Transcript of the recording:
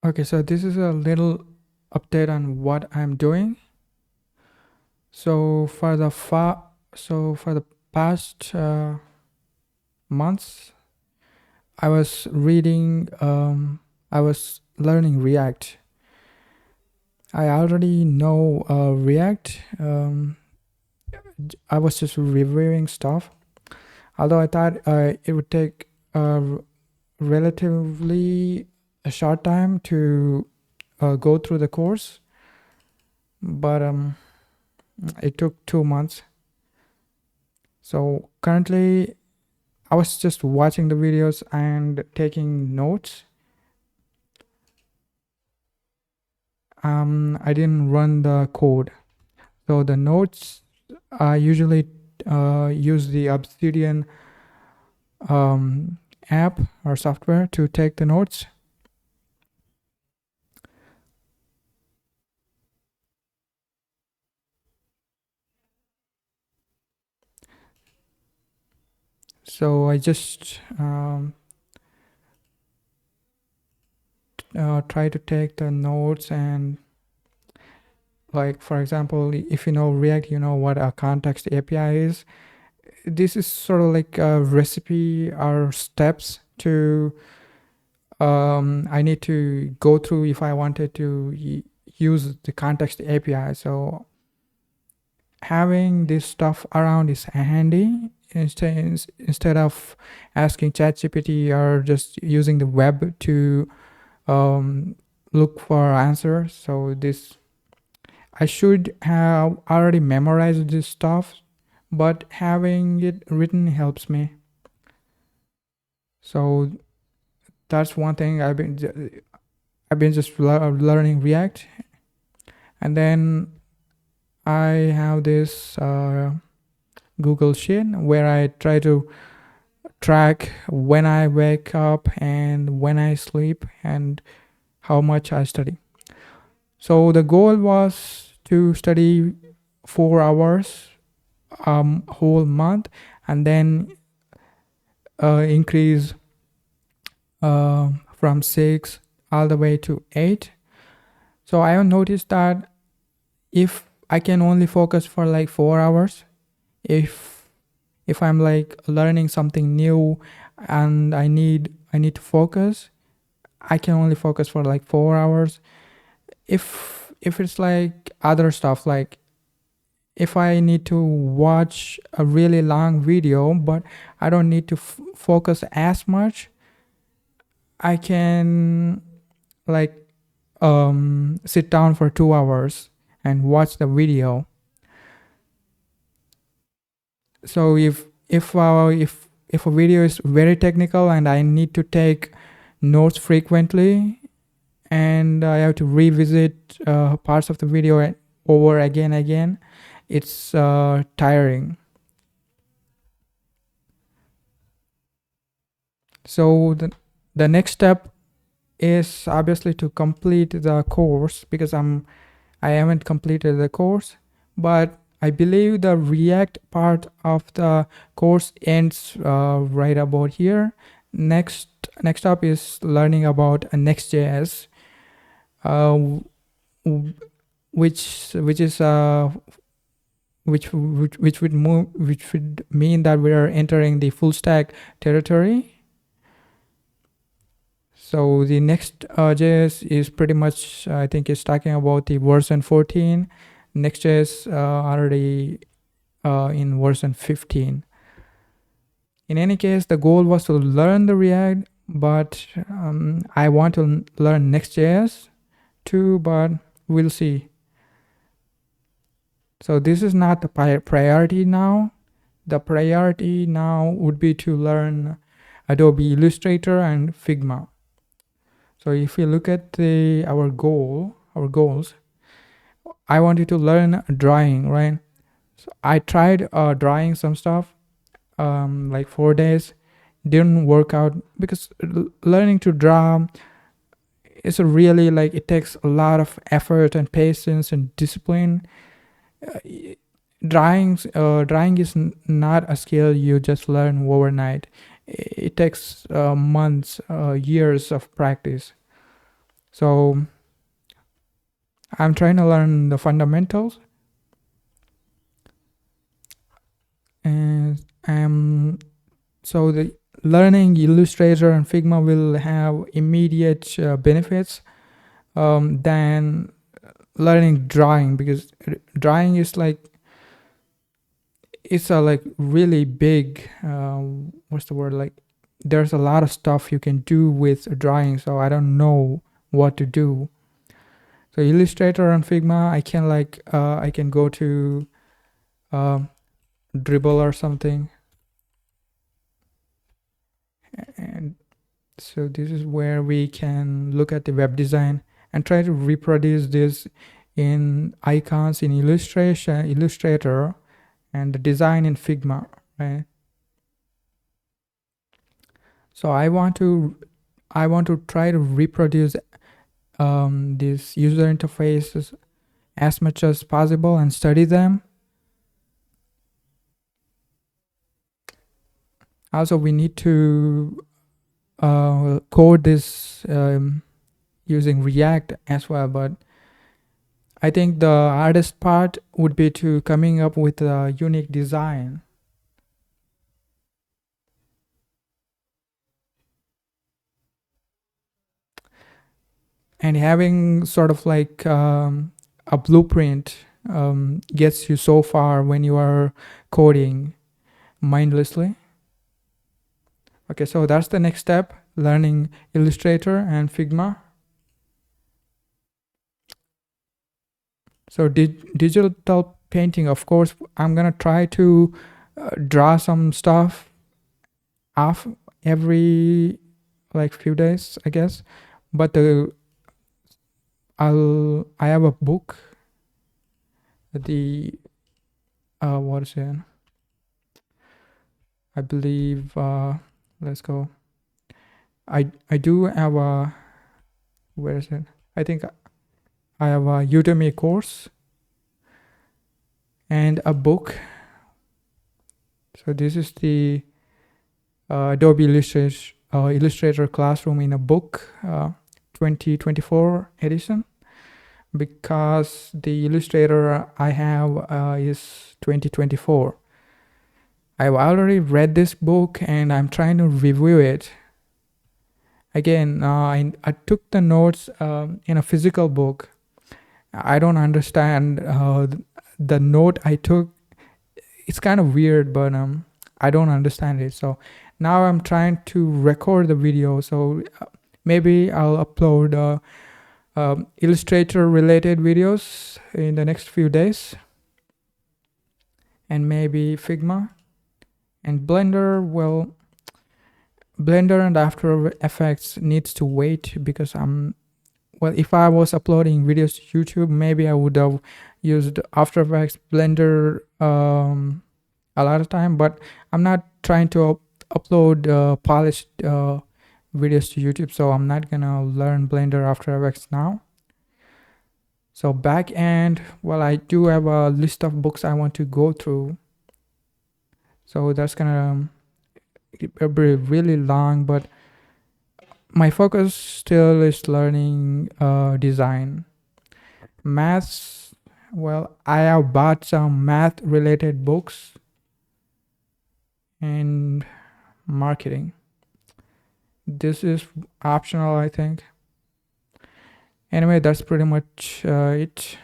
Okay, so this is a little update on what I'm doing. So for the past months, I was reading. I was learning React. I already know React. I was just reviewing stuff. Although I thought it would take relatively a short time to go through the course, but it took 2 months. So currently, I was just watching the videos and taking notes. I didn't run the code. So the notes, I usually use the Obsidian um, app or software to take the notes. So I just try to take the notes, and like for example, if you know React, you know what a context API is. This is sort of like a recipe or steps to I need to go through if I wanted to use the context API. So having this stuff around is handy instead of asking ChatGPT or just using the web to um, look for answers. So this I should have already memorized this stuff, but having it written helps me. So that's one thing I've been just learning React, and then I have this Google Sheet where I try to track when I wake up and when I sleep and how much I study. So the goal was to study 4 hours whole month, and then increase from 6 all the way to 8. So I have noticed that if I can only focus for like 4 hours, if I'm like learning something new and I need to focus, I can only focus for like 4 hours. If it's like other stuff, like if I need to watch a really long video but I don't need to focus as much, I can like sit down for 2 hours and watch the video. So if a video is very technical and I need to take notes frequently and I have to revisit parts of the video over again, it's tiring. So the next step is obviously to complete the course, because I haven't completed the course, but I believe the React part of the course ends right about here. Next up is learning about Next.js, uh, which is which would mean that we are entering the full stack territory. So the next JS is pretty much, I think, is talking about the version 14. Next.js already in version 15. In any case, the goal was to learn the React, but I want to learn Next.js too, but we'll see. So this is not the priority now. The priority now would be to learn Adobe Illustrator and Figma. So if you look at our goals, I wanted to learn drawing, right? So I tried drawing some stuff, like 4 days, didn't work out because learning to draw is a really, like, it takes a lot of effort and patience and discipline. Uh, drawing is not a skill you just learn overnight. It takes months, years of practice. So I'm trying to learn the fundamentals, and so the learning Illustrator and Figma will have immediate benefits than learning drawing, because drawing is like, it's a like really big what's the word, like there's a lot of stuff you can do with drawing, so I don't know what to do. So Illustrator and Figma, I can I can go to um, Dribble or something, and so this is where we can look at the web design and try to reproduce this in icons in Illustrator, and the design in Figma, right? So I want to try to reproduce these user interfaces as much as possible and study them. Also, we need to code this using React as well, but I think the hardest part would be to coming up with a unique design. And having sort of like a blueprint gets you so far when you are coding mindlessly. Okay, so that's the next step, learning Illustrator and Figma. So digital painting, of course, I'm gonna try to draw some stuff off every like few days, I guess. But I have a book, the what is it? I believe let's go. I do have a, where is it? I think I have a Udemy course and a book. So this is the Adobe Illustrator Classroom in a book, 2024 edition, because the Illustrator I have is 2024. I've already read this book and I'm trying to review it. Again, I took the notes in a physical book. I don't understand the note I took. It's kind of weird, but I don't understand it. So now I'm trying to record the video. So maybe I'll upload Illustrator related videos in the next few days, and maybe Figma and Blender. Well, Blender and After Effects needs to wait because well, if I was uploading videos to YouTube, maybe I would have used After Effects, Blender a lot of time, but I'm not trying to upload polished videos to YouTube, so I'm not gonna learn Blender After Effects now. So back end, well, I do have a list of books I want to go through, so that's gonna be really long, but my focus still is learning design. Maths, well, I have bought some math related books, and marketing. This is optional, I think. Anyway, that's pretty much it.